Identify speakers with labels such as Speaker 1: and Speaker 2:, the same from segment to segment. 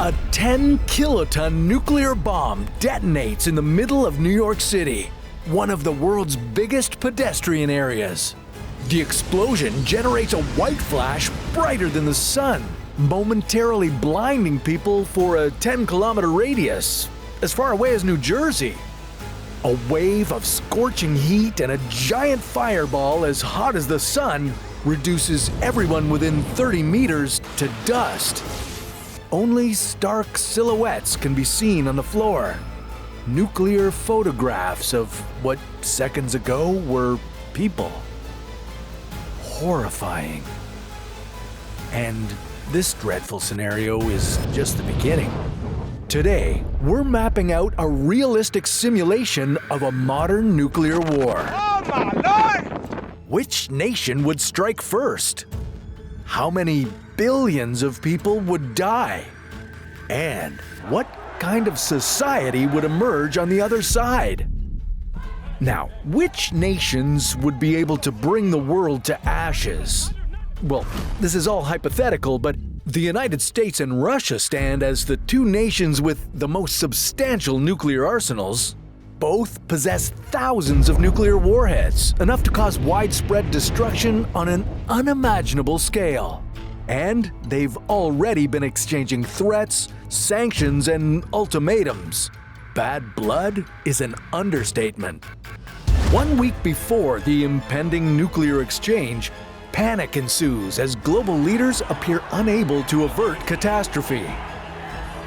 Speaker 1: A 10-kiloton nuclear bomb detonates in the middle of New York City, one of the world's biggest pedestrian areas. The explosion generates a white flash brighter than the sun, momentarily blinding people for a 10-kilometer radius, as far away as New Jersey. A wave of scorching heat and a giant fireball as hot as the sun reduces everyone within 30 meters to dust. Only stark silhouettes can be seen on the floor. Nuclear photographs of what seconds ago were people. Horrifying. And this dreadful scenario is just the beginning. Today, we're mapping out a realistic simulation of a modern nuclear war.
Speaker 2: Oh my Lord!
Speaker 1: Which nation would strike first? How many billions of people would die? And what kind of society would emerge on the other side? Now, which nations would be able to bring the world to ashes? Well, this is all hypothetical, but the United States and Russia stand as the two nations with the most substantial nuclear arsenals. Both possess thousands of nuclear warheads, enough to cause widespread destruction on an unimaginable scale. And they've already been exchanging threats, sanctions, and ultimatums. Bad blood is an understatement. 1 week before the impending nuclear exchange, panic ensues as global leaders appear unable to avert catastrophe.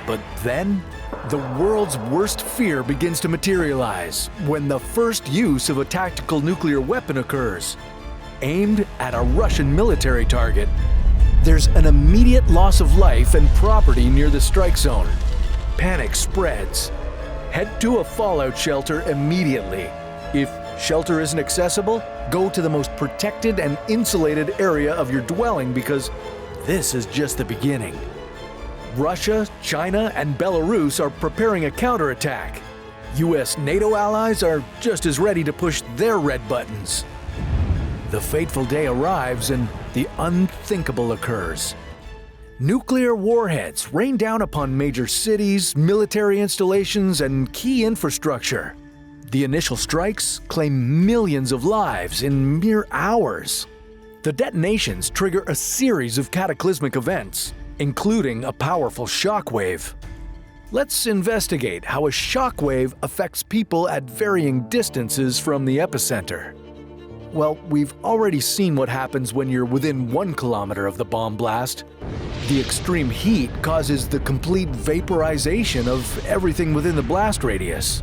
Speaker 1: But then, the world's worst fear begins to materialize when the first use of a tactical nuclear weapon occurs, aimed at a Russian military target. There's an immediate loss of life and property near the strike zone. Panic spreads. Head to a fallout shelter immediately. If shelter isn't accessible, go to the most protected and insulated area of your dwelling because this is just the beginning. Russia, China, and Belarus are preparing a counterattack. US NATO allies are just as ready to push their red buttons. The fateful day arrives and the unthinkable occurs. Nuclear warheads rain down upon major cities, military installations, and key infrastructure. The initial strikes claim millions of lives in mere hours. The detonations trigger a series of cataclysmic events, including a powerful shockwave. Let's investigate how a shockwave affects people at varying distances from the epicenter. Well, we've already seen what happens when you're within 1 kilometer of the bomb blast. The extreme heat causes the complete vaporization of everything within the blast radius.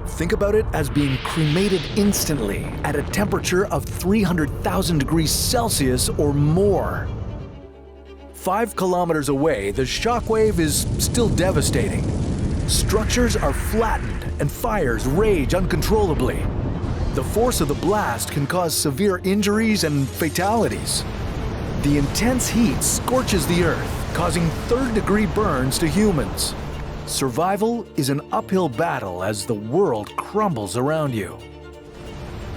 Speaker 1: Think about it as being cremated instantly at a temperature of 300,000 degrees Celsius or more. 5 kilometers away, the shockwave is still devastating. Structures are flattened and fires rage uncontrollably. The force of the blast can cause severe injuries and fatalities. The intense heat scorches the earth, causing third-degree burns to humans. Survival is an uphill battle as the world crumbles around you.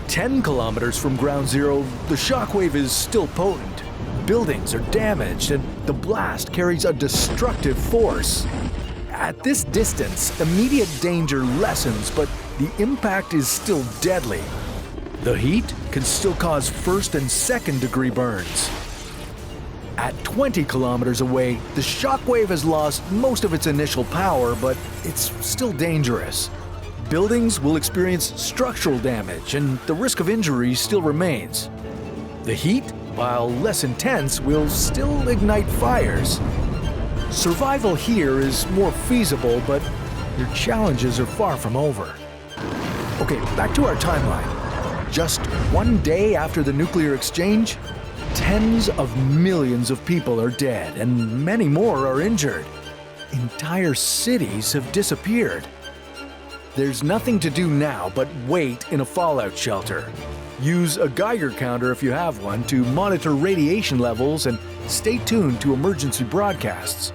Speaker 1: 10 kilometers from ground zero, the shockwave is still potent. Buildings are damaged and the blast carries a destructive force. At this distance, immediate danger lessens, but the impact is still deadly. The heat can still cause first and second-degree burns. At 20 kilometers away, the shockwave has lost most of its initial power, but it's still dangerous. Buildings will experience structural damage, and the risk of injury still remains. The heat, while less intense, will still ignite fires. Survival here is more feasible, but your challenges are far from over. Okay, back to our timeline. Just 1 day after the nuclear exchange, tens of millions of people are dead and many more are injured. Entire cities have disappeared. There's nothing to do now but wait in a fallout shelter. Use a Geiger counter if you have one to monitor radiation levels and stay tuned to emergency broadcasts.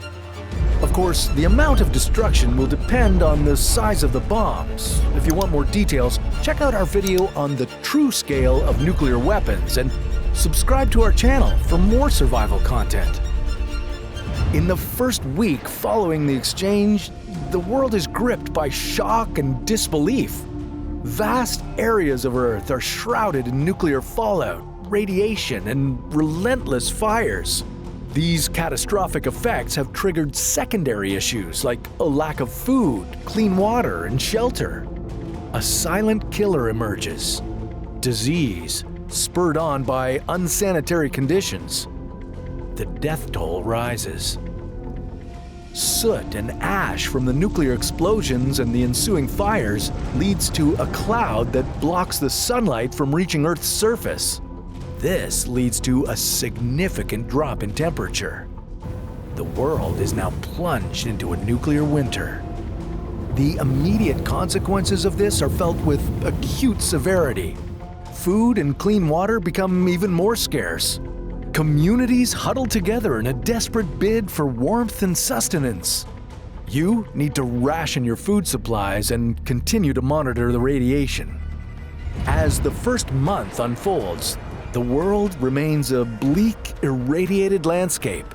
Speaker 1: Of course, the amount of destruction will depend on the size of the bombs. If you want more details, check out our video on the true scale of nuclear weapons and subscribe to our channel for more survival content. In the first week following the exchange, the world is gripped by shock and disbelief. Vast areas of Earth are shrouded in nuclear fallout, radiation, and relentless fires. These catastrophic effects have triggered secondary issues like a lack of food, clean water, and shelter. A silent killer emerges. Disease, spurred on by unsanitary conditions. The death toll rises. Soot and ash from the nuclear explosions and the ensuing fires leads to a cloud that blocks the sunlight from reaching Earth's surface. This leads to a significant drop in temperature. The world is now plunged into a nuclear winter. The immediate consequences of this are felt with acute severity. Food and clean water become even more scarce. Communities huddle together in a desperate bid for warmth and sustenance. You need to ration your food supplies and continue to monitor the radiation. As the first month unfolds, the world remains a bleak, irradiated landscape.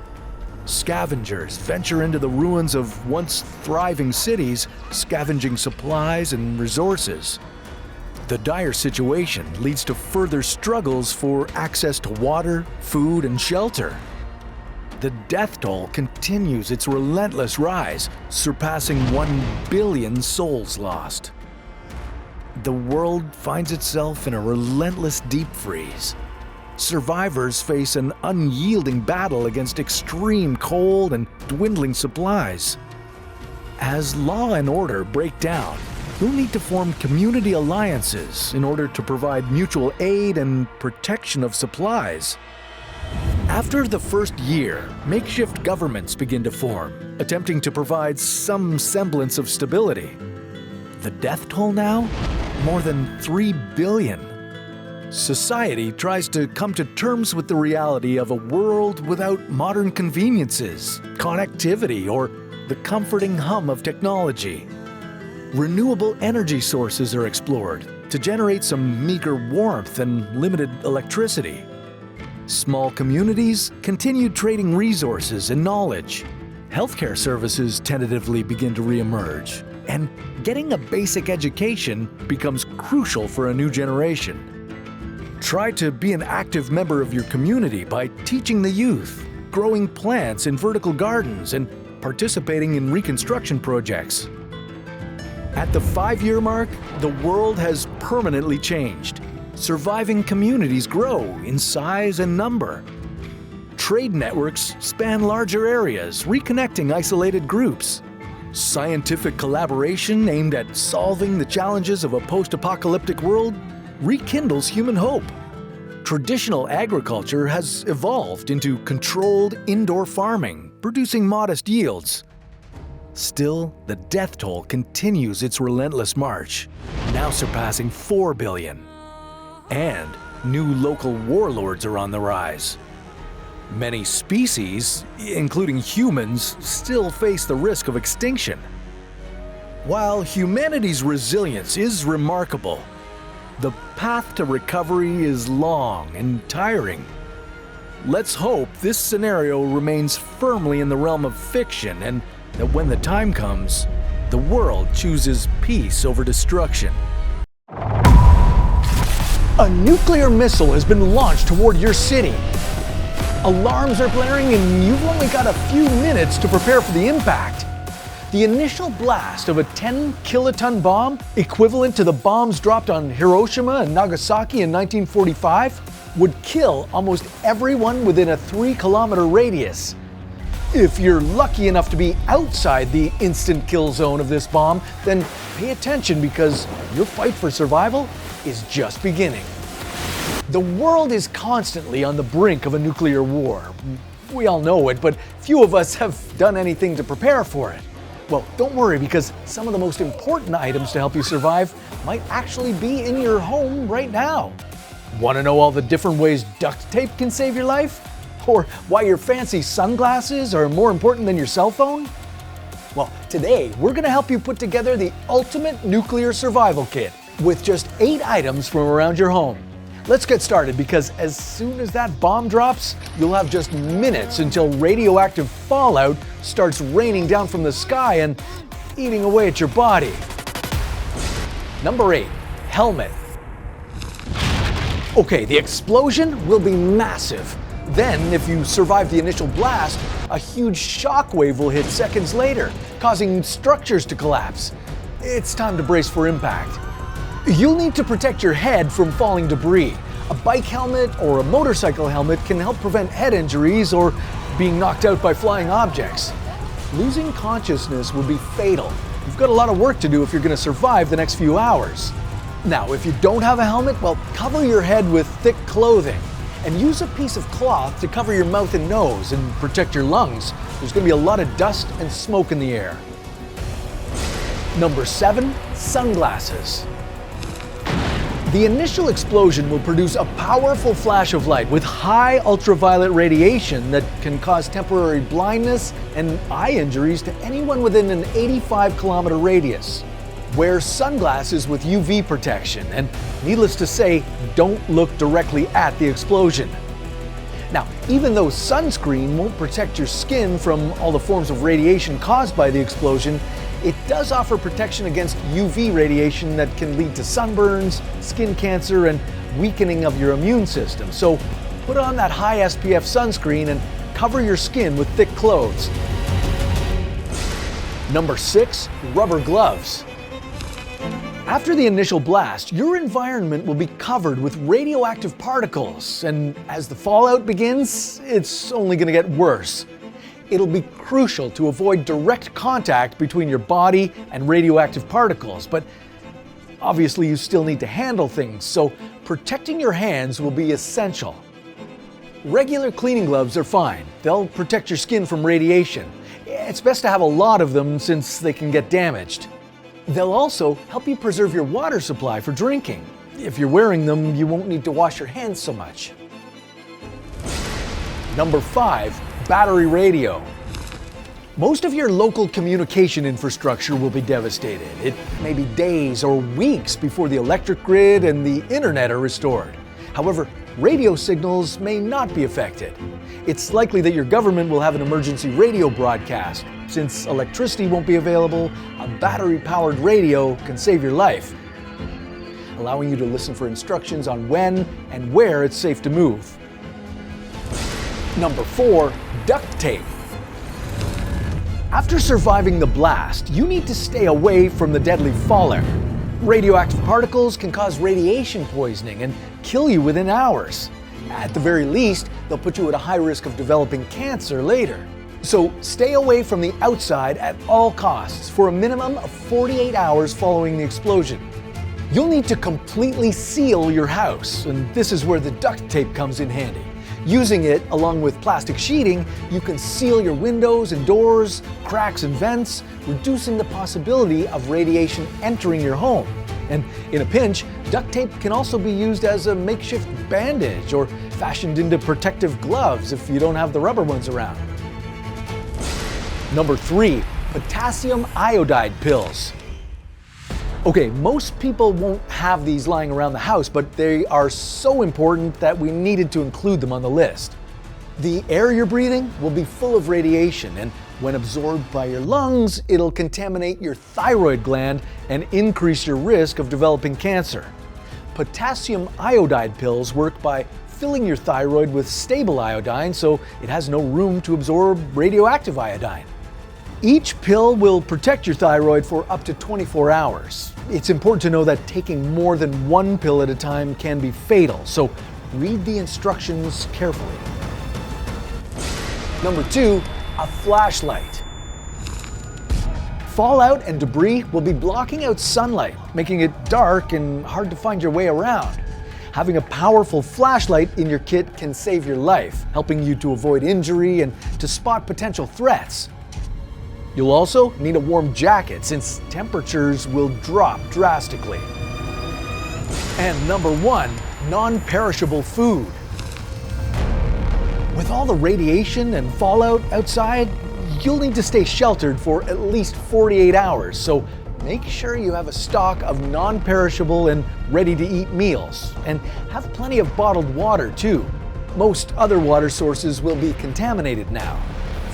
Speaker 1: Scavengers venture into the ruins of once thriving cities, scavenging supplies and resources. The dire situation leads to further struggles for access to water, food, and shelter. The death toll continues its relentless rise, surpassing 1 billion souls lost. The world finds itself in a relentless deep freeze. Survivors face an unyielding battle against extreme cold and dwindling supplies. As law and order break down, you'll need to form community alliances in order to provide mutual aid and protection of supplies. After the first year, makeshift governments begin to form, attempting to provide some semblance of stability. The death toll now? More than 3 billion. Society tries to come to terms with the reality of a world without modern conveniences, connectivity, or the comforting hum of technology. Renewable energy sources are explored to generate some meager warmth and limited electricity. Small communities continue trading resources and knowledge. Healthcare services tentatively begin to reemerge, and getting a basic education becomes crucial for a new generation. Try to be an active member of your community by teaching the youth, growing plants in vertical gardens, and participating in reconstruction projects. At the 5-year mark, the world has permanently changed. Surviving communities grow in size and number. Trade networks span larger areas, reconnecting isolated groups. Scientific collaboration aimed at solving the challenges of a post-apocalyptic world rekindles human hope. Traditional agriculture has evolved into controlled indoor farming, producing modest yields. Still, the death toll continues its relentless march, now surpassing 4 billion. And new local warlords are on the rise. Many species, including humans, still face the risk of extinction. While humanity's resilience is remarkable, the path to recovery is long and tiring. Let's hope this scenario remains firmly in the realm of fiction and that when the time comes, the world chooses peace over destruction.
Speaker 2: A nuclear missile has been launched toward your city. Alarms are blaring and you've only got a few minutes to prepare for the impact. The initial blast of a 10-kiloton bomb, equivalent to the bombs dropped on Hiroshima and Nagasaki in 1945, would kill almost everyone within a 3-kilometer radius. If you're lucky enough to be outside the instant kill zone of this bomb, then pay attention because your fight for survival is just beginning. The world is constantly on the brink of a nuclear war. We all know it, but few of us have done anything to prepare for it. Well, don't worry because some of the most important items to help you survive might actually be in your home right now. Want to know all the different ways duct tape can save your life? Or why your fancy sunglasses are more important than your cell phone? Well, today we're going to help you put together the ultimate nuclear survival kit with just 8 items from around your home. Let's get started, because as soon as that bomb drops, you'll have just minutes until radioactive fallout starts raining down from the sky and eating away at your body. Number 8, helmet. Okay, the explosion will be massive. Then, if you survive the initial blast, a huge shockwave will hit seconds later, causing structures to collapse. It's time to brace for impact. You'll need to protect your head from falling debris. A bike helmet or a motorcycle helmet can help prevent head injuries or being knocked out by flying objects. Losing consciousness will be fatal. You've got a lot of work to do if you're going to survive the next few hours. Now, if you don't have a helmet, well, cover your head with thick clothing and use a piece of cloth to cover your mouth and nose and protect your lungs. There's going to be a lot of dust and smoke in the air. Number 7, sunglasses. The initial explosion will produce a powerful flash of light with high ultraviolet radiation that can cause temporary blindness and eye injuries to anyone within an 85-kilometer radius. Wear sunglasses with UV protection, and needless to say, don't look directly at the explosion. Now, even though sunscreen won't protect your skin from all the forms of radiation caused by the explosion, it does offer protection against UV radiation that can lead to sunburns, skin cancer, and weakening of your immune system. So put on that high SPF sunscreen and cover your skin with thick clothes. Number 6, rubber gloves. After the initial blast, your environment will be covered with radioactive particles, and as the fallout begins, it's only going to get worse. It'll be crucial to avoid direct contact between your body and radioactive particles, but obviously you still need to handle things, so protecting your hands will be essential. Regular cleaning gloves are fine. They'll protect your skin from radiation. It's best to have a lot of them since they can get damaged. They'll also help you preserve your water supply for drinking. If you're wearing them, you won't need to wash your hands so much. Number 5, battery radio. Most of your local communication infrastructure will be devastated. It may be days or weeks before the electric grid and the internet are restored. However, radio signals may not be affected. It's likely that your government will have an emergency radio broadcast. Since electricity won't be available, a battery-powered radio can save your life, allowing you to listen for instructions on when and where it's safe to move. Number 4, duct tape. After surviving the blast, you need to stay away from the deadly fallout. Radioactive particles can cause radiation poisoning and kill you within hours. At the very least, they'll put you at a high risk of developing cancer later. So stay away from the outside at all costs for a minimum of 48 hours following the explosion. You'll need to completely seal your house, and this is where the duct tape comes in handy. Using it along with plastic sheeting, you can seal your windows and doors, cracks and vents, reducing the possibility of radiation entering your home. And in a pinch, duct tape can also be used as a makeshift bandage or fashioned into protective gloves if you don't have the rubber ones around. Number 3, potassium iodide pills. Okay, most people won't have these lying around the house, but they are so important that we needed to include them on the list. The air you're breathing will be full of radiation, and when absorbed by your lungs, it'll contaminate your thyroid gland and increase your risk of developing cancer. Potassium iodide pills work by filling your thyroid with stable iodine so it has no room to absorb radioactive iodine. Each pill will protect your thyroid for up to 24 hours. It's important to know that taking more than one pill at a time can be fatal, so read the instructions carefully. Number 2, a flashlight. Fallout and debris will be blocking out sunlight, making it dark and hard to find your way around. Having a powerful flashlight in your kit can save your life, helping you to avoid injury and to spot potential threats. You'll also need a warm jacket since temperatures will drop drastically. And number 1, non-perishable food. With all the radiation and fallout outside, you'll need to stay sheltered for at least 48 hours, so make sure you have a stock of non-perishable and ready-to-eat meals, and have plenty of bottled water too. Most other water sources will be contaminated now.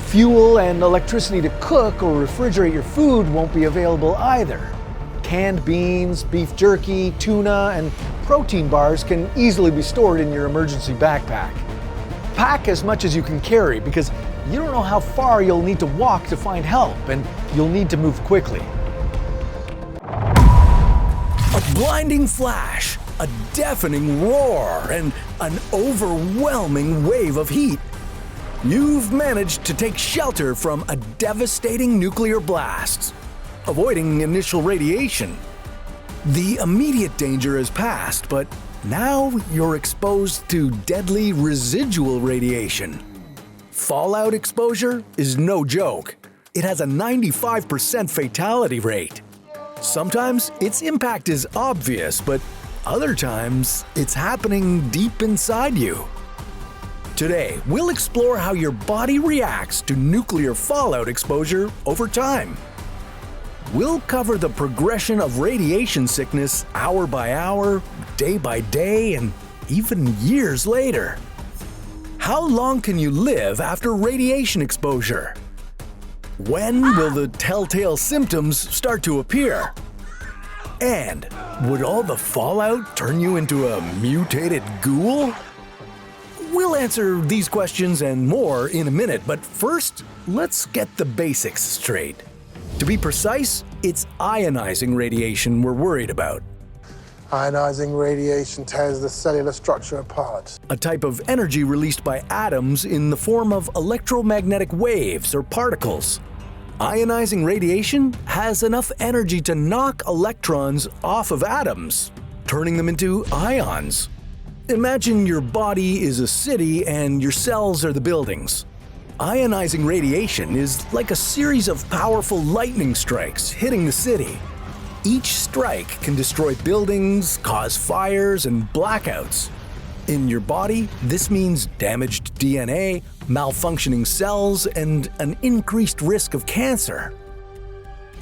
Speaker 2: Fuel and electricity to cook or refrigerate your food won't be available either. Canned beans, beef jerky, tuna, and protein bars can easily be stored in your emergency backpack. Pack as much as you can carry because you don't know how far you'll need to walk to find help, and you'll need to move quickly.
Speaker 1: A blinding flash, a deafening roar, and an overwhelming wave of heat. You've managed to take shelter from a devastating nuclear blast, avoiding initial radiation. The immediate danger has passed, but now you're exposed to deadly residual radiation. Fallout exposure is no joke. It has a 95% fatality rate. Sometimes its impact is obvious, but other times it's happening deep inside you. Today, we'll explore how your body reacts to nuclear fallout exposure over time. We'll cover the progression of radiation sickness hour by hour, day by day, and even years later. How long can you live after radiation exposure? When will the telltale symptoms start to appear? And would all the fallout turn you into a mutated ghoul? We'll answer these questions and more in a minute, but first, let's get the basics straight. To be precise, it's ionizing radiation we're worried about.
Speaker 3: Ionizing radiation tears the cellular structure apart.
Speaker 1: A type of energy released by atoms in the form of electromagnetic waves or particles. Ionizing radiation has enough energy to knock electrons off of atoms, turning them into ions. Imagine your body is a city and your cells are the buildings. Ionizing radiation is like a series of powerful lightning strikes hitting the city. Each strike can destroy buildings, cause fires, and blackouts. In your body, this means damaged DNA, malfunctioning cells, and an increased risk of cancer.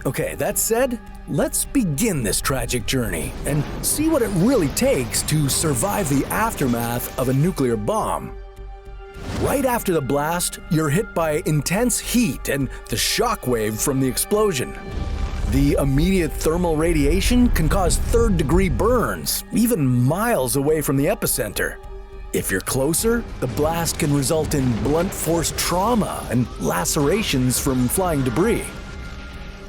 Speaker 1: Okay, that said, let's begin this tragic journey and see what it really takes to survive the aftermath of a nuclear bomb. Right after the blast, you're hit by intense heat and the shock wave from the explosion. The immediate thermal radiation can cause third-degree burns, even miles away from the epicenter. If you're closer, the blast can result in blunt force trauma and lacerations from flying debris.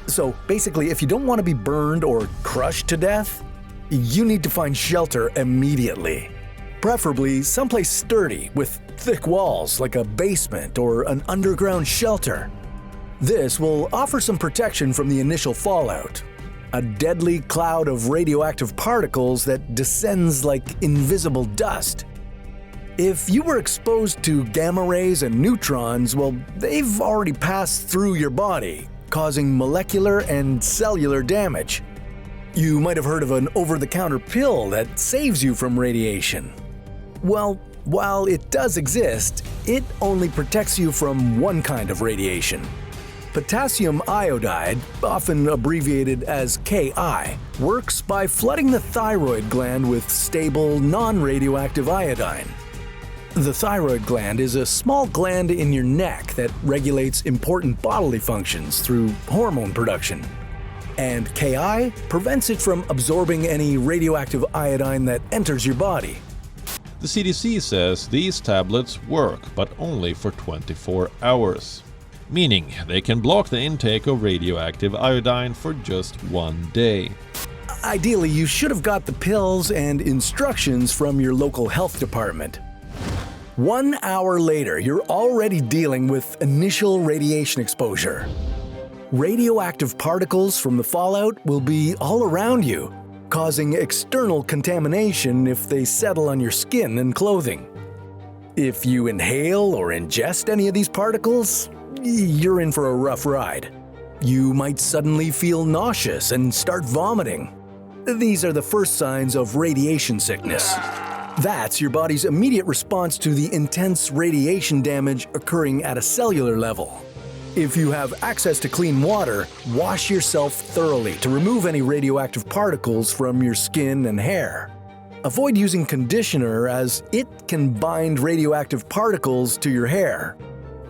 Speaker 1: So basically, if you don't want to be burned or crushed to death, you need to find shelter immediately. Preferably someplace sturdy with thick walls like a basement or an underground shelter. This will offer some protection from the initial fallout, a deadly cloud of radioactive particles that descends like invisible dust. If you were exposed to gamma rays and neutrons, well, they've already passed through your body, causing molecular and cellular damage. You might have heard of an over-the-counter pill that saves you from radiation. Well, while it does exist, it only protects you from one kind of radiation. Potassium iodide, often abbreviated as Ki, works by flooding the thyroid gland with stable, non-radioactive iodine. The thyroid gland is a small gland in your neck that regulates important bodily functions through hormone production. And Ki prevents it from absorbing any radioactive iodine that enters your body.
Speaker 4: The CDC says these tablets work, but only for 24 hours. Meaning they can block the intake of radioactive iodine for just 1 day.
Speaker 1: Ideally, you should have got the pills and instructions from your local health department. 1 hour later, you're already dealing with initial radiation exposure. Radioactive particles from the fallout will be all around you, causing external contamination if they settle on your skin and clothing. If you inhale or ingest any of these particles, you're in for a rough ride. You might suddenly feel nauseous and start vomiting. These are the first signs of radiation sickness. That's your body's immediate response to the intense radiation damage occurring at a cellular level. If you have access to clean water, wash yourself thoroughly to remove any radioactive particles from your skin and hair. Avoid using conditioner as it can bind radioactive particles to your hair.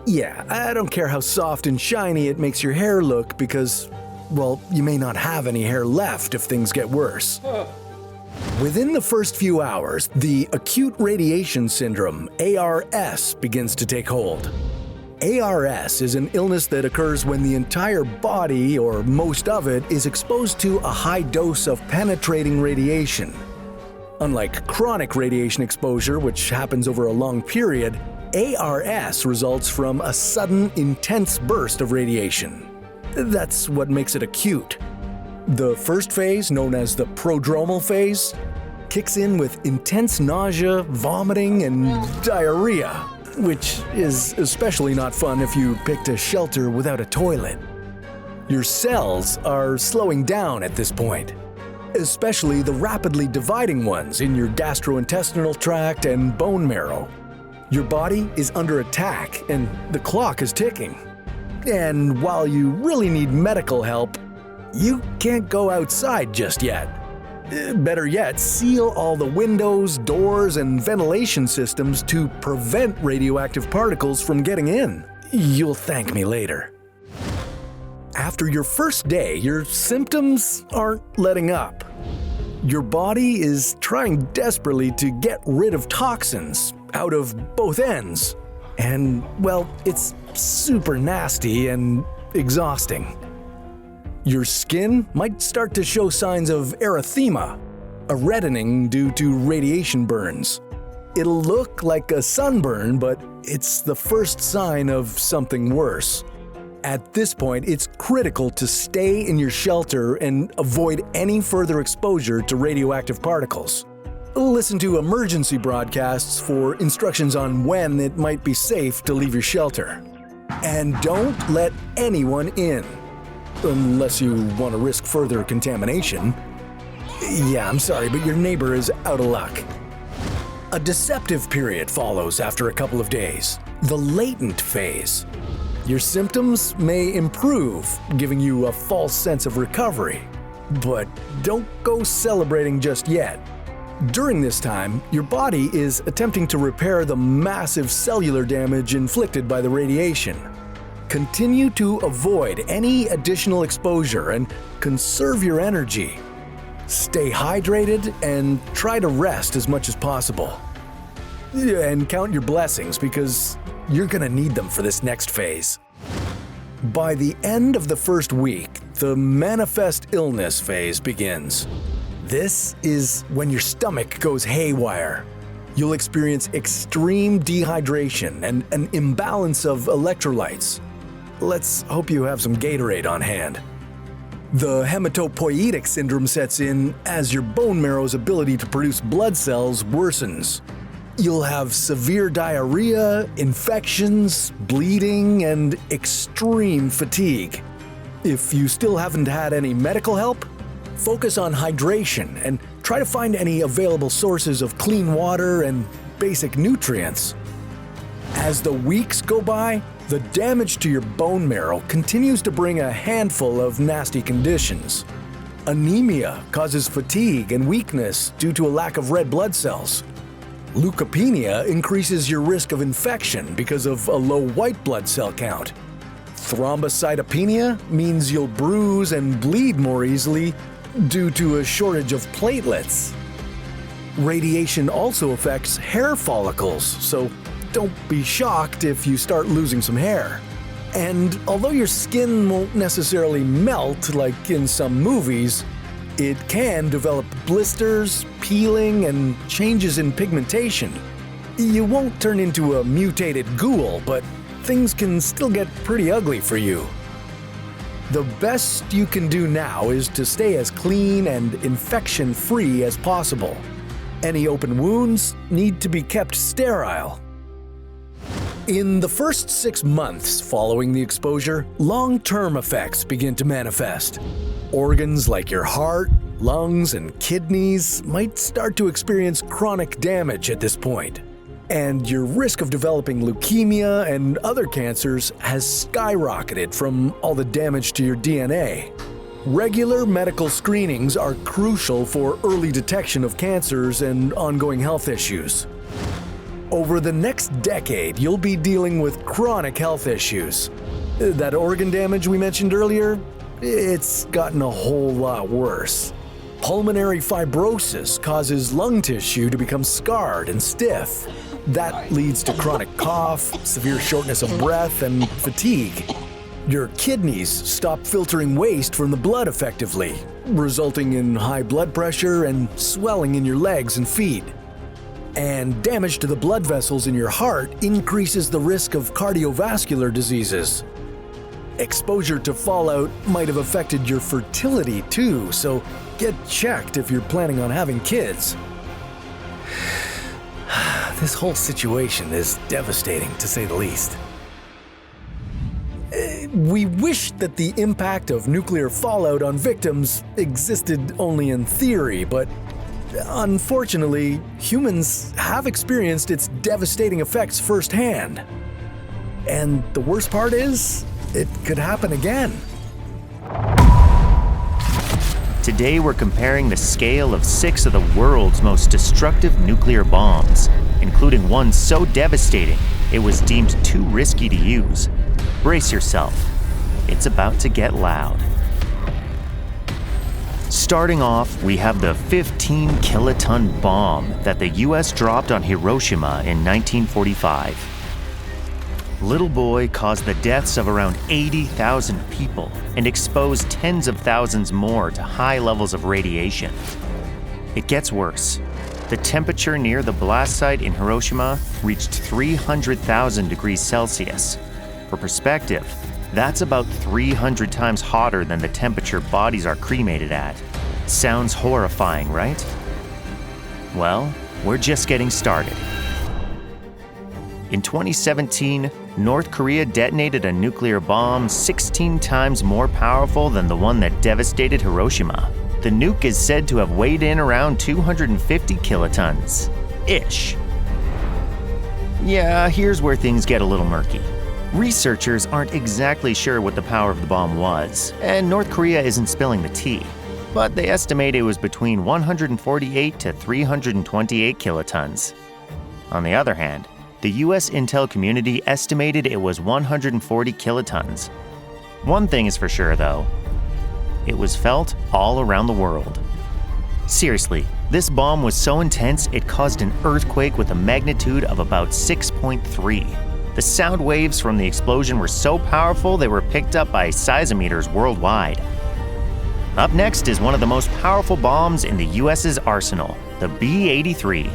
Speaker 1: Yeah, I don't care how soft and shiny it makes your hair look because, well, you may not have any hair left if things get worse. Within the first few hours, the acute radiation syndrome, ARS, begins to take hold. ARS is an illness that occurs when the entire body, or most of it, is exposed to a high dose of penetrating radiation. Unlike chronic radiation exposure, which happens over a long period, ARS results from a sudden, intense burst of radiation. That's what makes it acute. The first phase, known as the prodromal phase, kicks in with intense nausea, vomiting, and diarrhea, which is especially not fun if you picked a shelter without a toilet. Your cells are slowing down at this point, especially the rapidly dividing ones in your gastrointestinal tract and bone marrow. Your body is under attack and the clock is ticking. And while you really need medical help, you can't go outside just yet. Better yet, seal all the windows, doors, and ventilation systems to prevent radioactive particles from getting in. You'll thank me later. After your first day, your symptoms aren't letting up. Your body is trying desperately to get rid of toxins out of both ends. And, well, it's super nasty and exhausting. Your skin might start to show signs of erythema, a reddening due to radiation burns. It'll look like a sunburn, but it's the first sign of something worse. At this point, it's critical to stay in your shelter and avoid any further exposure to radioactive particles. Listen to emergency broadcasts for instructions on when it might be safe to leave your shelter. And don't let anyone in. Unless you want to risk further contamination. Yeah, I'm sorry, but your neighbor is out of luck. A deceptive period follows after a couple of days, the latent phase. Your symptoms may improve, giving you a false sense of recovery. But don't go celebrating just yet. During this time, your body is attempting to repair the massive cellular damage inflicted by the radiation. Continue to avoid any additional exposure and conserve your energy. Stay hydrated and try to rest as much as possible. And count your blessings because you're gonna need them for this next phase. By the end of the first week, the manifest illness phase begins. This is when your stomach goes haywire. You'll experience extreme dehydration and an imbalance of electrolytes. Let's hope you have some Gatorade on hand. The hematopoietic syndrome sets in as your bone marrow's ability to produce blood cells worsens. You'll have severe diarrhea, infections, bleeding, and extreme fatigue. If you still haven't had any medical help, focus on hydration and try to find any available sources of clean water and basic nutrients. As the weeks go by, the damage to your bone marrow continues to bring a handful of nasty conditions. Anemia causes fatigue and weakness due to a lack of red blood cells. Leukopenia increases your risk of infection because of a low white blood cell count. Thrombocytopenia means you'll bruise and bleed more easily due to a shortage of platelets. Radiation also affects hair follicles, so don't be shocked if you start losing some hair. And although your skin won't necessarily melt like in some movies, it can develop blisters, peeling, and changes in pigmentation. You won't turn into a mutated ghoul, but things can still get pretty ugly for you. The best you can do now is to stay as clean and infection-free as possible. Any open wounds need to be kept sterile. In the first 6 months following the exposure, long-term effects begin to manifest. Organs like your heart, lungs, and kidneys might start to experience chronic damage at this point. And your risk of developing leukemia and other cancers has skyrocketed from all the damage to your DNA. Regular medical screenings are crucial for early detection of cancers and ongoing health issues. Over the next decade, you'll be dealing with chronic health issues. That organ damage we mentioned earlier, it's gotten a whole lot worse. Pulmonary fibrosis causes lung tissue to become scarred and stiff. That leads to chronic cough, severe shortness of breath, and fatigue. Your kidneys stop filtering waste from the blood effectively, resulting in high blood pressure and swelling in your legs and feet. And damage to the blood vessels in your heart increases the risk of cardiovascular diseases. Exposure to fallout might have affected your fertility too, so get checked if you're planning on having kids. This whole situation is devastating, to say the least. We wish that the impact of nuclear fallout on victims existed only in theory, but unfortunately, humans have experienced its devastating effects firsthand. And the worst part is, it could happen again.
Speaker 5: Today we're comparing the scale of 6 of the world's most destructive nuclear bombs, including one so devastating it was deemed too risky to use. Brace yourself, it's about to get loud. Starting off, we have the 15-kiloton bomb that the US dropped on Hiroshima in 1945. Little Boy caused the deaths of around 80,000 people and exposed tens of thousands more to high levels of radiation. It gets worse. The temperature near the blast site in Hiroshima reached 300,000 degrees Celsius. For perspective, that's about 300 times hotter than the temperature bodies are cremated at. Sounds horrifying, right? Well, we're just getting started. In 2017, North Korea detonated a nuclear bomb 16 times more powerful than the one that devastated Hiroshima. The nuke is said to have weighed in around 250 kilotons-ish. Yeah, here's where things get a little murky. Researchers aren't exactly sure what the power of the bomb was, and North Korea isn't spilling the tea. But they estimate it was between 148 to 328 kilotons. On the other hand, the US intel community estimated it was 140 kilotons. One thing is for sure, though. It was felt all around the world. Seriously, this bomb was so intense it caused an earthquake with a magnitude of about 6.3. The sound waves from the explosion were so powerful they were picked up by seismometers worldwide. Up next is one of the most powerful bombs in the US's arsenal, the B-83.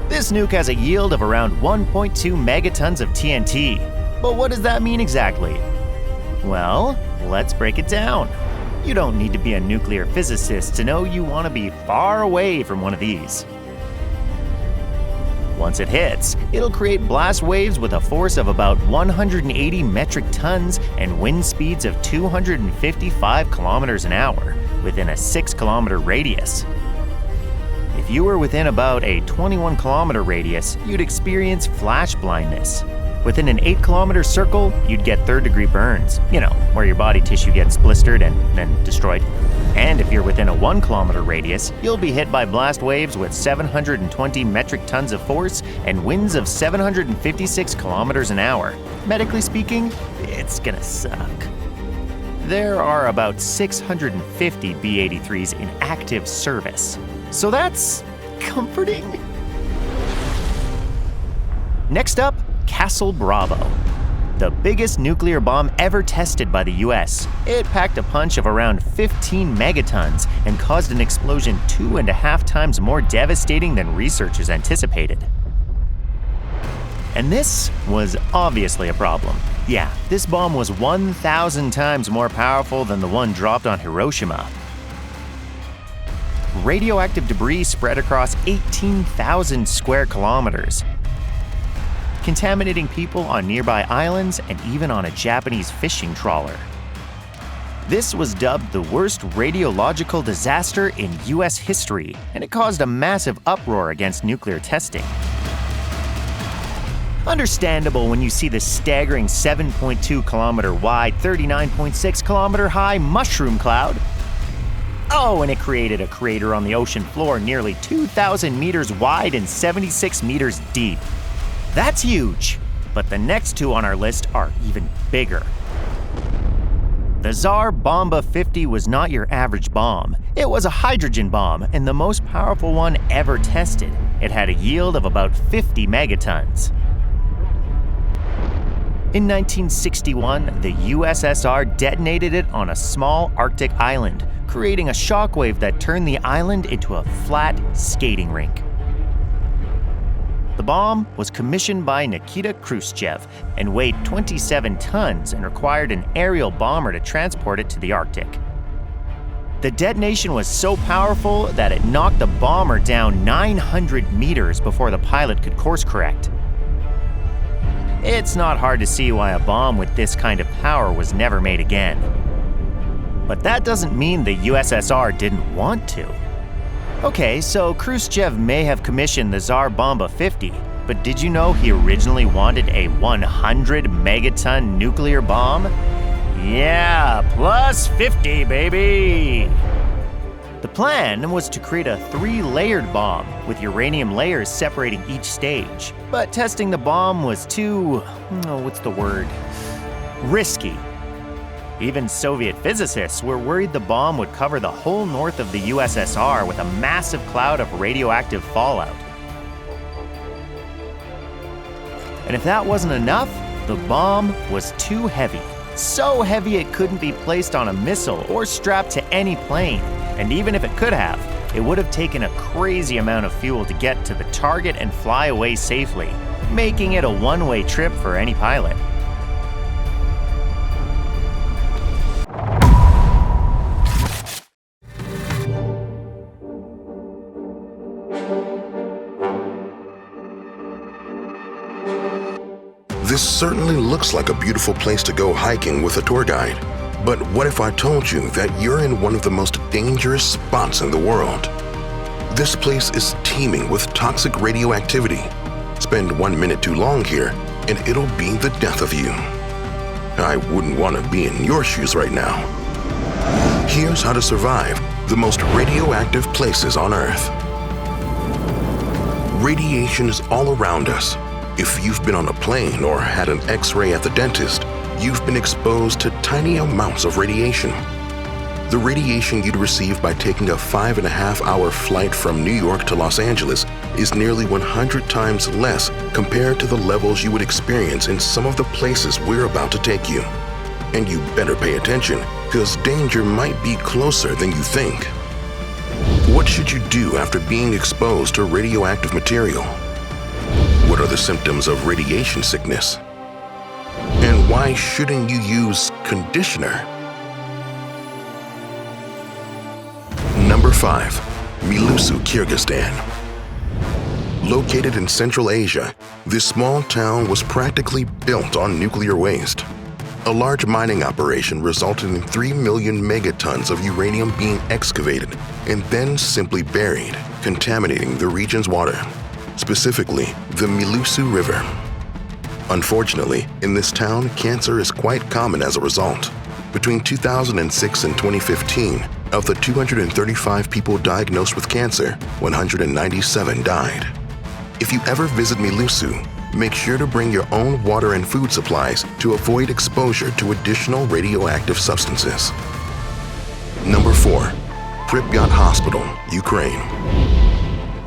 Speaker 5: This nuke has a yield of around 1.2 megatons of TNT. But what does that mean exactly? Well, let's break it down. You don't need to be a nuclear physicist to know you want to be far away from one of these. Once it hits, it'll create blast waves with a force of about 180 metric tons and wind speeds of 255 kilometers an hour within a 6-kilometer radius. If you were within about a 21-kilometer radius, you'd experience flash blindness. Within an 8-kilometer circle, you'd get third-degree burns, where your body tissue gets blistered and then destroyed. And if you're within a 1-kilometer radius, you'll be hit by blast waves with 720 metric tons of force and winds of 756 kilometers an hour. Medically speaking, it's gonna suck. There are about 650 B-83s in active service. So that's comforting. Next up, Castle Bravo. The biggest nuclear bomb ever tested by the US. It packed a punch of around 15 megatons and caused an explosion 2.5 times more devastating than researchers anticipated. And this was obviously a problem. Yeah, this bomb was 1,000 times more powerful than the one dropped on Hiroshima. Radioactive debris spread across 18,000 square kilometers, contaminating people on nearby islands and even on a Japanese fishing trawler. This was dubbed the worst radiological disaster in US history, and it caused a massive uproar against nuclear testing. Understandable when you see the staggering 7.2 kilometer wide, 39.6 kilometer high mushroom cloud. Oh, and it created a crater on the ocean floor nearly 2,000 meters wide and 76 meters deep. That's huge, but the next two on our list are even bigger. The Tsar Bomba 50 was not your average bomb. It was a hydrogen bomb and the most powerful one ever tested. It had a yield of about 50 megatons. In 1961, the USSR detonated it on a small Arctic island, creating a shockwave that turned the island into a flat skating rink. The bomb was commissioned by Nikita Khrushchev and weighed 27 tons and required an aerial bomber to transport it to the Arctic. The detonation was so powerful that it knocked the bomber down 900 meters before the pilot could course correct. It's not hard to see why a bomb with this kind of power was never made again. But that doesn't mean the USSR didn't want to. Okay, so Khrushchev may have commissioned the Tsar Bomba 50, but did you know he originally wanted a 100 megaton nuclear bomb? Yeah, plus 50, baby! The plan was to create a 3-layered bomb with uranium layers separating each stage, but testing the bomb was too, risky. Even Soviet physicists were worried the bomb would cover the whole north of the USSR with a massive cloud of radioactive fallout. And if that wasn't enough, the bomb was too heavy. So heavy it couldn't be placed on a missile or strapped to any plane. And even if it could have, it would have taken a crazy amount of fuel to get to the target and fly away safely, making it a one-way trip for any pilot.
Speaker 6: This certainly looks like a beautiful place to go hiking with a tour guide. But what if I told you that you're in one of the most dangerous spots in the world? This place is teeming with toxic radioactivity. Spend 1 minute too long here, and it'll be the death of you. I wouldn't want to be in your shoes right now. Here's how to survive the most radioactive places on Earth. Radiation is all around us. If you've been on a plane or had an X-ray at the dentist, you've been exposed to tiny amounts of radiation. The radiation you'd receive by taking a 5.5-hour flight from New York to Los Angeles is nearly 100 times less compared to the levels you would experience in some of the places we're about to take you. And you better pay attention, because danger might be closer than you think. What should you do after being exposed to radioactive material? What are the symptoms of radiation sickness? And why shouldn't you use conditioner? Number 5. Milusu, Kyrgyzstan. Located in Central Asia, this small town was practically built on nuclear waste. A large mining operation resulted in 3 million megatons of uranium being excavated and then simply buried, contaminating the region's water, specifically the Milusu River. Unfortunately, in this town, cancer is quite common as a result. Between 2006 and 2015, of the 235 people diagnosed with cancer, 197 died. If you ever visit Milusu, make sure to bring your own water and food supplies to avoid exposure to additional radioactive substances. Number 4. Pripyat Hospital, Ukraine.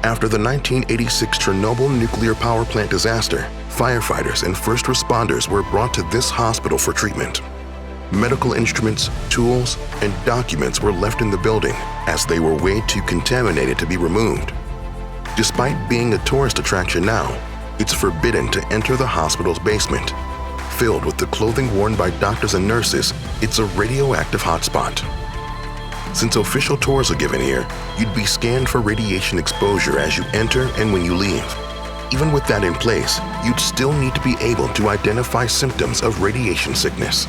Speaker 6: After the 1986 Chernobyl nuclear power plant disaster, firefighters and first responders were brought to this hospital for treatment. Medical instruments, tools, and documents were left in the building as they were way too contaminated to be removed. Despite being a tourist attraction now, it's forbidden to enter the hospital's basement. Filled with the clothing worn by doctors and nurses, it's a radioactive hotspot. Since official tours are given here, you'd be scanned for radiation exposure as you enter and when you leave. Even with that in place, you'd still need to be able to identify symptoms of radiation sickness.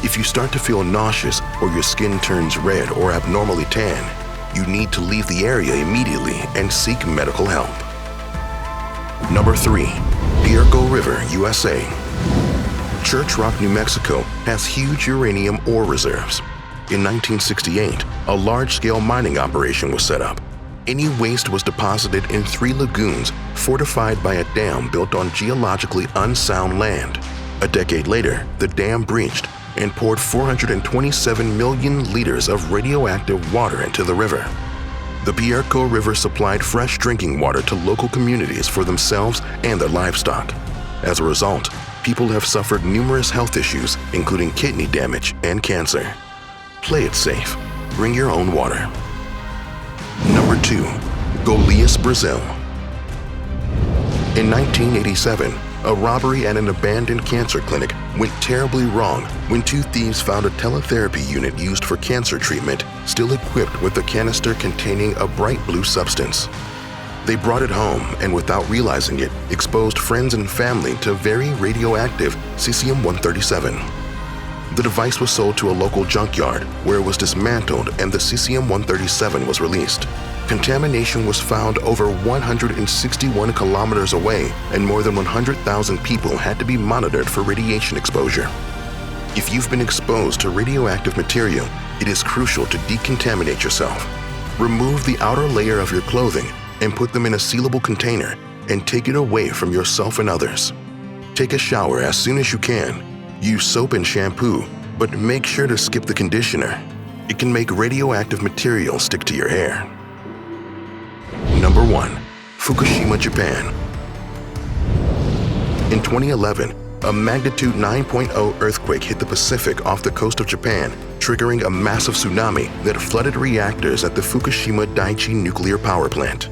Speaker 6: If you start to feel nauseous or your skin turns red or abnormally tan, you need to leave the area immediately and seek medical help. Number 3. Beirut River, USA. Church Rock, New Mexico has huge uranium ore reserves. In 1968, a large-scale mining operation was set up. Any waste was deposited in 3 lagoons fortified by a dam built on geologically unsound land. A decade later, the dam breached and poured 427 million liters of radioactive water into the river. The Beirut River supplied fresh drinking water to local communities for themselves and their livestock. As a result, people have suffered numerous health issues, including kidney damage and cancer. Play it safe. Bring your own water. Number 2. Goiás, Brazil. In 1987, a robbery at an abandoned cancer clinic went terribly wrong when 2 thieves found a teletherapy unit used for cancer treatment still equipped with a canister containing a bright blue substance. They brought it home and, without realizing it, exposed friends and family to very radioactive cesium-137. The device was sold to a local junkyard where it was dismantled and the cesium-137 was released. Contamination was found over 161 kilometers away, and more than 100,000 people had to be monitored for radiation exposure. If you've been exposed to radioactive material, it is crucial to decontaminate yourself. Remove the outer layer of your clothing and put them in a sealable container and take it away from yourself and others. Take a shower as soon as you can. Use soap and shampoo, but make sure to skip the conditioner. It can make radioactive material stick to your hair. Number 1. Fukushima, Japan. In 2011, a magnitude 9.0 earthquake hit the Pacific off the coast of Japan, triggering a massive tsunami that flooded reactors at the Fukushima Daiichi nuclear power plant.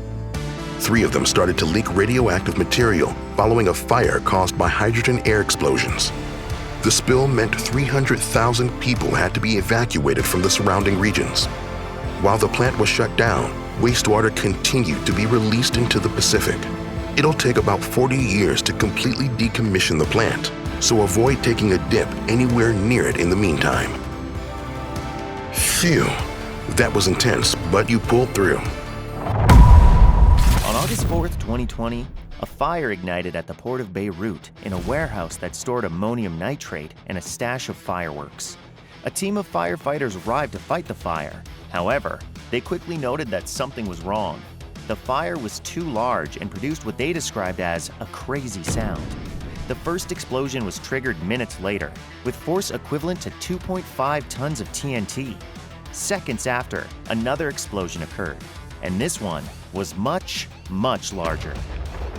Speaker 6: 3 of them started to leak radioactive material following a fire caused by hydrogen air explosions. The spill meant 300,000 people had to be evacuated from the surrounding regions. While the plant was shut down, wastewater continued to be released into the Pacific. It'll take about 40 years to completely decommission the plant, so avoid taking a dip anywhere near it in the meantime. Phew, that was intense, but you pulled through.
Speaker 5: On August 4th, 2020, a fire ignited at the port of Beirut in a warehouse that stored ammonium nitrate and a stash of fireworks. A team of firefighters arrived to fight the fire. However, they quickly noted that something was wrong. The fire was too large and produced what they described as a crazy sound. The first explosion was triggered minutes later, with force equivalent to 2.5 tons of TNT. Seconds after, another explosion occurred, and this one was much, much larger.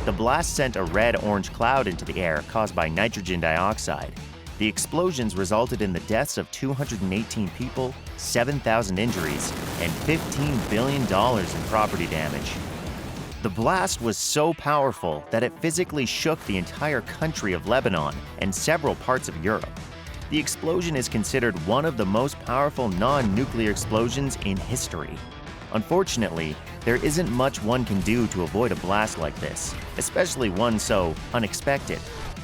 Speaker 5: The blast sent a red-orange cloud into the air caused by nitrogen dioxide. The explosions resulted in the deaths of 218 people, 7,000 injuries, and $15 billion in property damage. The blast was so powerful that it physically shook the entire country of Lebanon and several parts of Europe. The explosion is considered one of the most powerful non-nuclear explosions in history. Unfortunately, there isn't much one can do to avoid a blast like this, especially one so unexpected.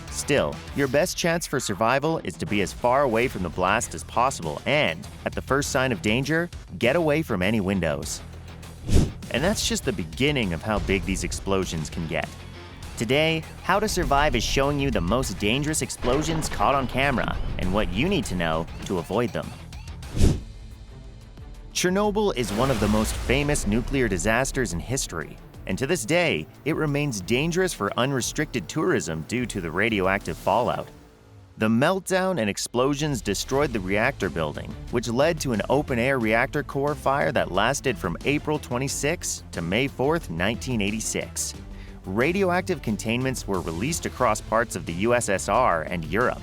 Speaker 5: Still, your best chance for survival is to be as far away from the blast as possible and, at the first sign of danger, get away from any windows. And that's just the beginning of how big these explosions can get. Today, How to Survive is showing you the most dangerous explosions caught on camera and what you need to know to avoid them. Chernobyl is one of the most famous nuclear disasters in history, and to this day, it remains dangerous for unrestricted tourism due to the radioactive fallout. The meltdown and explosions destroyed the reactor building, which led to an open-air reactor core fire that lasted from April 26 to May 4, 1986. Radioactive containments were released across parts of the USSR and Europe.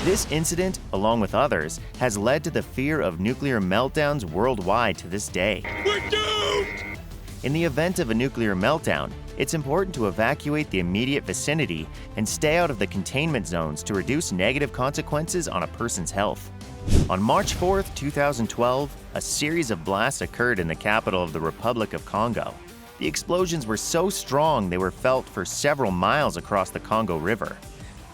Speaker 5: This incident, along with others, has led to the fear of nuclear meltdowns worldwide to this day. We're doomed! In the event of a nuclear meltdown, it's important to evacuate the immediate vicinity and stay out of the containment zones to reduce negative consequences on a person's health. On March 4, 2012, a series of blasts occurred in the capital of the Republic of Congo. The explosions were so strong they were felt for several miles across the Congo River.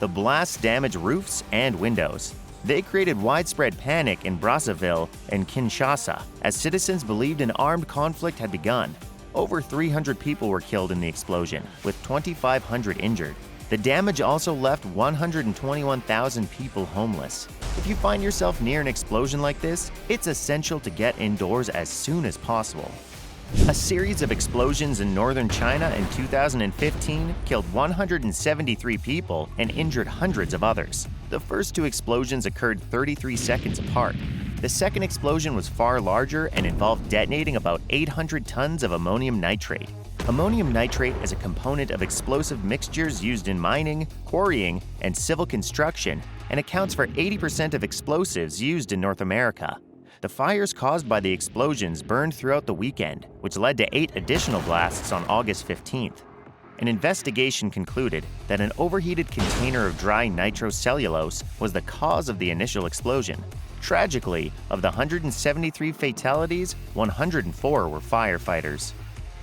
Speaker 5: The blasts damaged roofs and windows. They created widespread panic in Brazzaville and Kinshasa, as citizens believed an armed conflict had begun. Over 300 people were killed in the explosion, with 2,500 injured. The damage also left 121,000 people homeless. If you find yourself near an explosion like this, it's essential to get indoors as soon as possible. A series of explosions in northern China in 2015 killed 173 people and injured hundreds of others. The first two explosions occurred 33 seconds apart. The second explosion was far larger and involved detonating about 800 tons of ammonium nitrate. Ammonium nitrate is a component of explosive mixtures used in mining, quarrying, and civil construction, and accounts for 80% of explosives used in North America. The fires caused by the explosions burned throughout the weekend, which led to 8 additional blasts on August 15th. An investigation concluded that an overheated container of dry nitrocellulose was the cause of the initial explosion. Tragically, of the 173 fatalities, 104 were firefighters.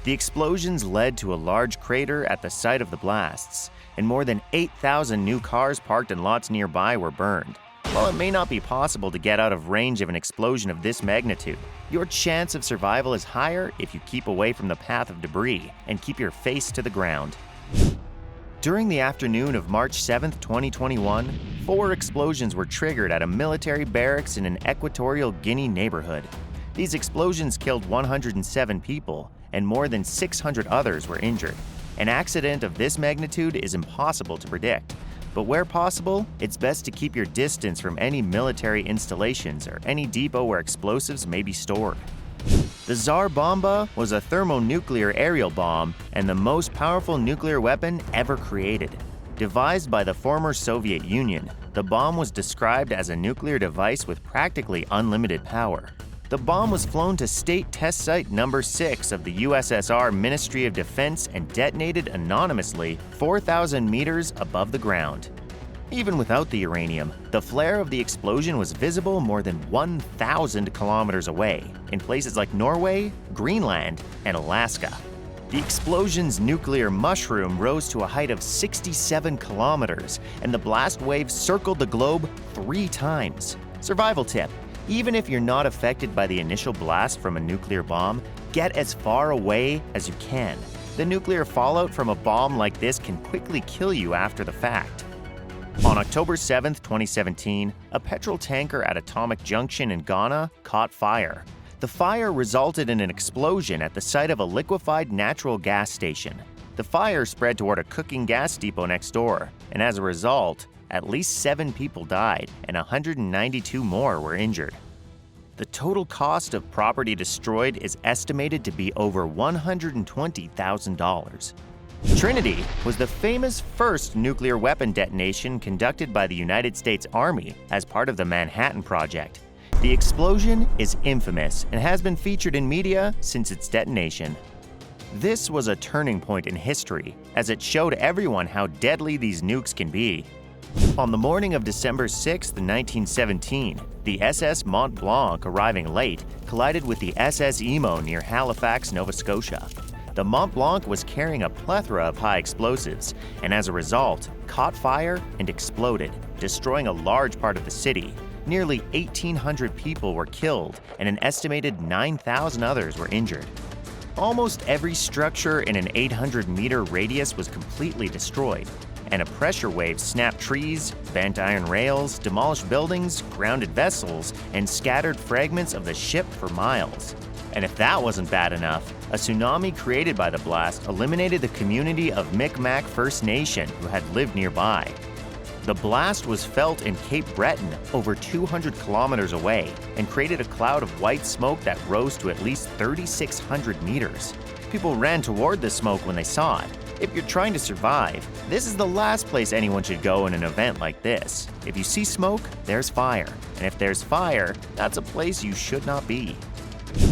Speaker 5: The explosions led to a large crater at the site of the blasts, and more than 8,000 new cars parked in lots nearby were burned. While it may not be possible to get out of range of an explosion of this magnitude, your chance of survival is higher if you keep away from the path of debris and keep your face to the ground. During the afternoon of March 7, 2021, 4 explosions were triggered at a military barracks in an Equatorial Guinea neighborhood. These explosions killed 107 people, and more than 600 others were injured. An accident of this magnitude is impossible to predict, but where possible, it's best to keep your distance from any military installations or any depot where explosives may be stored. The Tsar Bomba was a thermonuclear aerial bomb and the most powerful nuclear weapon ever created. Devised by the former Soviet Union, the bomb was described as a nuclear device with practically unlimited power. The bomb was flown to State Test Site No. 6 of the USSR Ministry of Defense and detonated anonymously 4,000 meters above the ground. Even without the uranium, the flare of the explosion was visible more than 1,000 kilometers away, in places like Norway, Greenland, and Alaska. The explosion's nuclear mushroom rose to a height of 67 kilometers, and the blast wave circled the globe 3 times. Survival tip: even if you're not affected by the initial blast from a nuclear bomb, get as far away as you can. The nuclear fallout from a bomb like this can quickly kill you after the fact. On October 7, 2017, a petrol tanker at Atomic Junction in Ghana caught fire. The fire resulted in an explosion at the site of a liquefied natural gas station. The fire spread toward a cooking gas depot next door, and as a result, at least 7 people died and 192 more were injured. The total cost of property destroyed is estimated to be over $120,000. Trinity was the famous first nuclear weapon detonation conducted by the United States Army as part of the Manhattan Project. The explosion is infamous and has been featured in media since its detonation. This was a turning point in history, as it showed everyone how deadly these nukes can be. On the morning of December 6, 1917, the SS Mont Blanc, arriving late, collided with the SS Emo near Halifax, Nova Scotia. The Mont Blanc was carrying a plethora of high explosives, and as a result, caught fire and exploded, destroying a large part of the city. Nearly 1,800 people were killed, and an estimated 9,000 others were injured. Almost every structure in an 800-meter radius was completely destroyed, and a pressure wave snapped trees, bent iron rails, demolished buildings, grounded vessels, and scattered fragments of the ship for miles. And if that wasn't bad enough, a tsunami created by the blast eliminated the community of Mi'kmaq First Nation who had lived nearby. The blast was felt in Cape Breton, over 200 kilometers away, and created a cloud of white smoke that rose to at least 3,600 meters. People ran toward the smoke when they saw it. If you're trying to survive, this is the last place anyone should go in an event like this. If you see smoke, there's fire. And if there's fire, that's a place you should not be.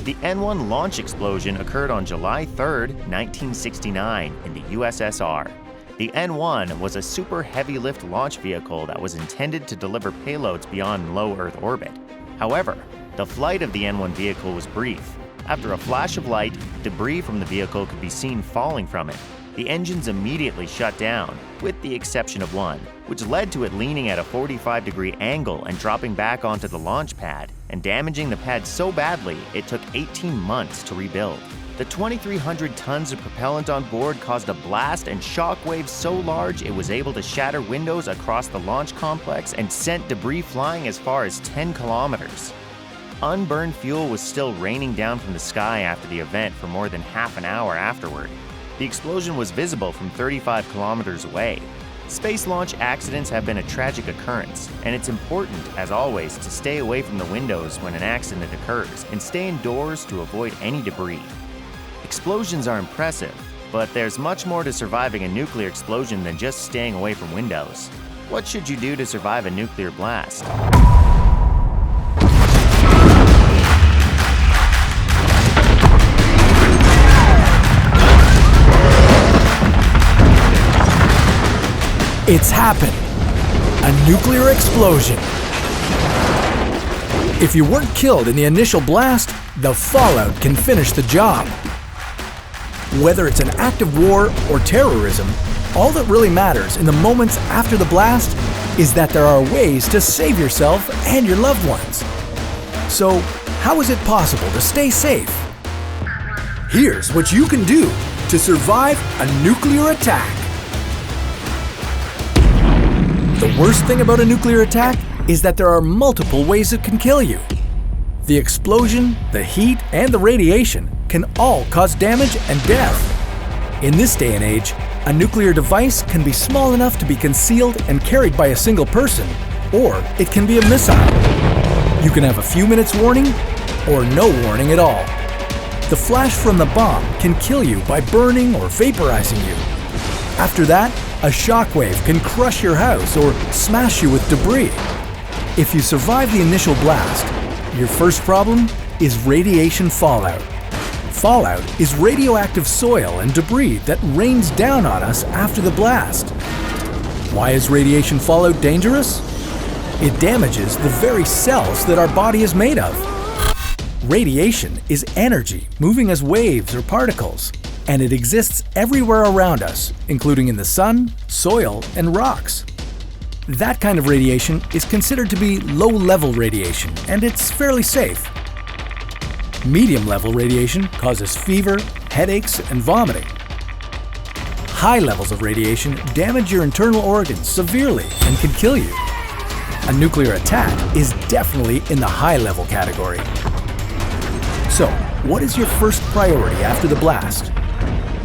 Speaker 5: The N1 launch explosion occurred on July 3, 1969, in the USSR. The N1 was a super heavy-lift launch vehicle that was intended to deliver payloads beyond low Earth orbit. However, the flight of the N1 vehicle was brief. After a flash of light, debris from the vehicle could be seen falling from it. The engines immediately shut down, with the exception of one, which led to it leaning at a 45-degree angle and dropping back onto the launch pad, and damaging the pad so badly it took 18 months to rebuild. The 2,300 tons of propellant on board caused a blast and shockwave so large it was able to shatter windows across the launch complex and sent debris flying as far as 10 kilometers. Unburned fuel was still raining down from the sky after the event for more than half an hour afterward. The explosion was visible from 35 kilometers away. Space launch accidents have been a tragic occurrence, and it's important, as always, to stay away from the windows when an accident occurs and stay indoors to avoid any debris. Explosions are impressive, but there's much more to surviving a nuclear explosion than just staying away from windows. What should you do to survive a nuclear blast?
Speaker 1: It's happened. A nuclear explosion. If you weren't killed in the initial blast, the fallout can finish the job. Whether it's an act of war or terrorism, all that really matters in the moments after the blast is that there are ways to save yourself and your loved ones. So, how is it possible to stay safe? Here's what you can do to survive a nuclear attack. The worst thing about a nuclear attack is that there are multiple ways it can kill you. The explosion, the heat, and the radiation can all cause damage and death. In this day and age, a nuclear device can be small enough to be concealed and carried by a single person, or it can be a missile. You can have a few minutes warning, or no warning at all. The flash from the bomb can kill you by burning or vaporizing you. After that, a shockwave can crush your house or smash you with debris. If you survive the initial blast, your first problem is radiation fallout. Fallout is radioactive soil and debris that rains down on us after the blast. Why is radiation fallout dangerous? It damages the very cells that our body is made of. Radiation is energy moving as waves or particles, and it exists everywhere around us, including in the sun, soil, and rocks. That kind of radiation is considered to be low-level radiation, and it's fairly safe. Medium-level radiation causes fever, headaches, and vomiting. High levels of radiation damage your internal organs severely and can kill you. A nuclear attack is definitely in the high-level category. So, what is your first priority after the blast?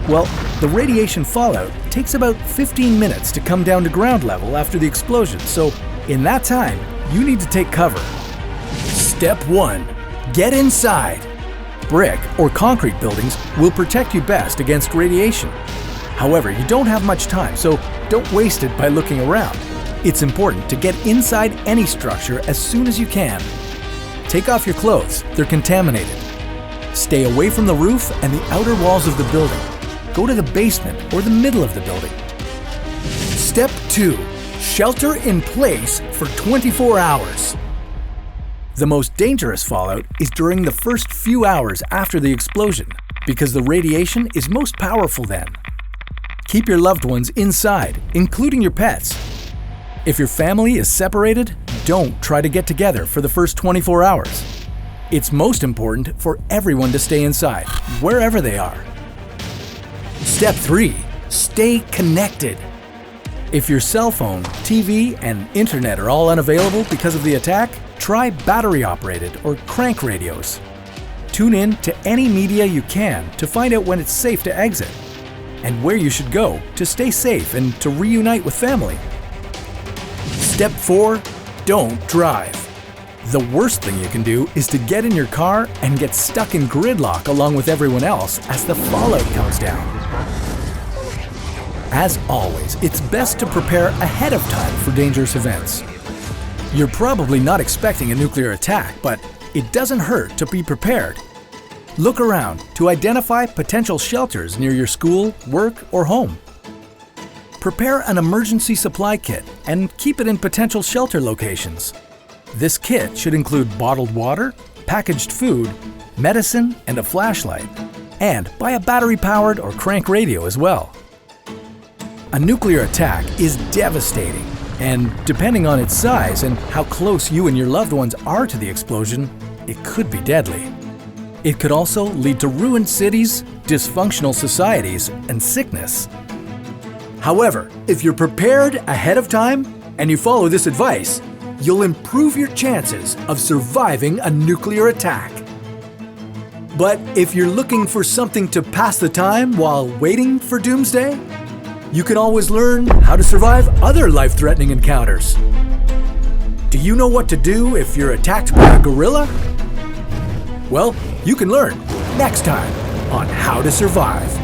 Speaker 1: Well, the radiation fallout takes about 15 minutes to come down to ground level after the explosion, so in that time, you need to take cover. Step 1. Get inside. Brick or concrete buildings will protect you best against radiation. However, you don't have much time, so don't waste it by looking around. It's important to get inside any structure as soon as you can. Take off your clothes, they're contaminated. Stay away from the roof and the outer walls of the building. Go to the basement or the middle of the building. Step 2. Shelter in place for 24 hours. The most dangerous fallout is during the first few hours after the explosion, because the radiation is most powerful then. Keep your loved ones inside, including your pets. If your family is separated, don't try to get together for the first 24 hours. It's most important for everyone to stay inside, wherever they are. Step 3. Stay connected. If your cell phone, TV, and internet are all unavailable because of the attack, try battery-operated or crank radios. Tune in to any media you can to find out when it's safe to exit, and where you should go to stay safe and to reunite with family. Step 4. Don't drive. The worst thing you can do is to get in your car and get stuck in gridlock along with everyone else as the fallout comes down. As always, it's best to prepare ahead of time for dangerous events. You're probably not expecting a nuclear attack, but it doesn't hurt to be prepared. Look around to identify potential shelters near your school, work, or home. Prepare an emergency supply kit and keep it in potential shelter locations. This kit should include bottled water, packaged food, medicine, and a flashlight. And buy a battery-powered or crank radio as well. A nuclear attack is devastating, and depending on its size and how close you and your loved ones are to the explosion, it could be deadly.
Speaker 7: It could also lead to ruined cities, dysfunctional societies, and sickness.
Speaker 1: However, if you're prepared ahead of time and you follow this advice, you'll improve your chances of surviving a nuclear attack. But if you're looking for something to pass the time while waiting for doomsday, you can always learn how to survive other life-threatening encounters. Do you know what to do if you're attacked by a gorilla? Well, you can learn next time on How to Survive.